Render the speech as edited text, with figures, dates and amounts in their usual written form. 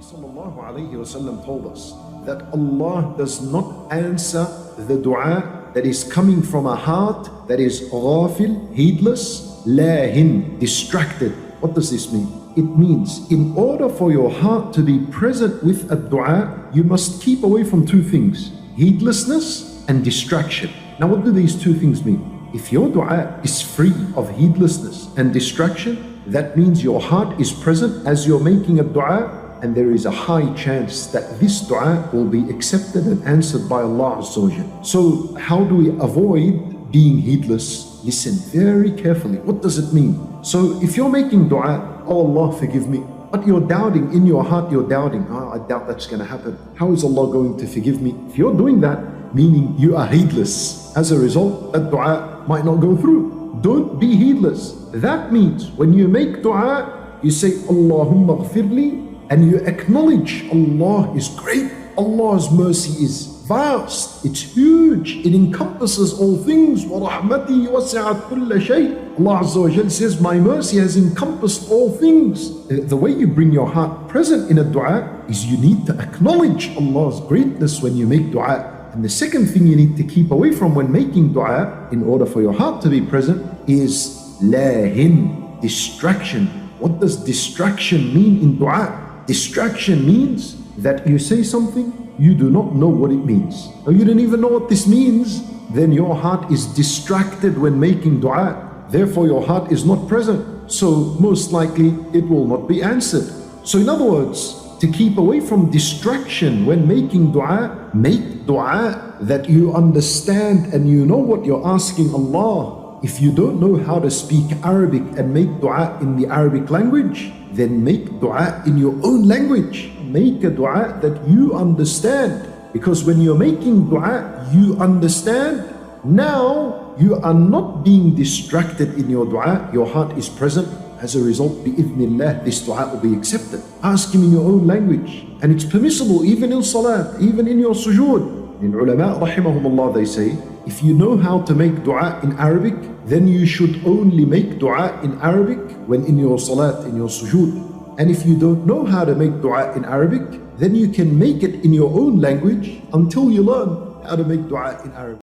Sallallahu Alaihi Wasallam told us that Allah does not answer the dua that is coming from a heart that is ghafil, heedless, lahin, distracted. What does this mean? It means in order for your heart to be present with a dua, you must keep away from two things: heedlessness and distraction. Now, what do these two things mean? If your dua is free of heedlessness and distraction, that means your heart is present as you're making a dua, and there is a high chance that this dua will be accepted and answered by Allah Azza wa Jal. So how do we avoid being heedless? Listen very carefully. What does it mean? So if you're making dua, oh Allah forgive me, but you're doubting in your heart, you're doubting, I doubt that's going to happen. How is Allah going to forgive me? If you're doing that, meaning you are heedless. As a result, that dua might not go through. Don't be heedless. That means when you make dua, you say, Allahumma ghfirli, and you acknowledge Allah is great. Allah's mercy is vast. It's huge. It encompasses all things. وَرَحْمَتِي وَسِعَتْ كُلَّ شَيْءٍ. Allah Azza wa Jal says, my mercy has encompassed all things. The way you bring your heart present in a dua is you need to acknowledge Allah's greatness when you make dua. And the second thing you need to keep away from when making dua, in order for your heart to be present, is lahin, distraction. What does distraction mean in dua? Distraction means that you say something, you do not know what it means, or you don't even know what this means. Then your heart is distracted when making dua. Therefore your heart is not present. So most likely it will not be answered. So in other words, to keep away from distraction when making dua, make dua that you understand and you know what you're asking Allah. If you don't know how to speak Arabic and make dua in the Arabic language, then make dua in your own language. Make a dua that you understand. Because when you're making dua, you understand. Now you are not being distracted in your dua. Your heart is present. As a result, bi'idhnillah, this dua will be accepted. Ask Him in your own language. And it's permissible even in salat, even in your sujood. In ulama, rahimahumullah, they say, if you know how to make dua in Arabic, then you should only make dua in Arabic when in your salat, in your sujood. And if you don't know how to make dua in Arabic, then you can make it in your own language until you learn how to make dua in Arabic.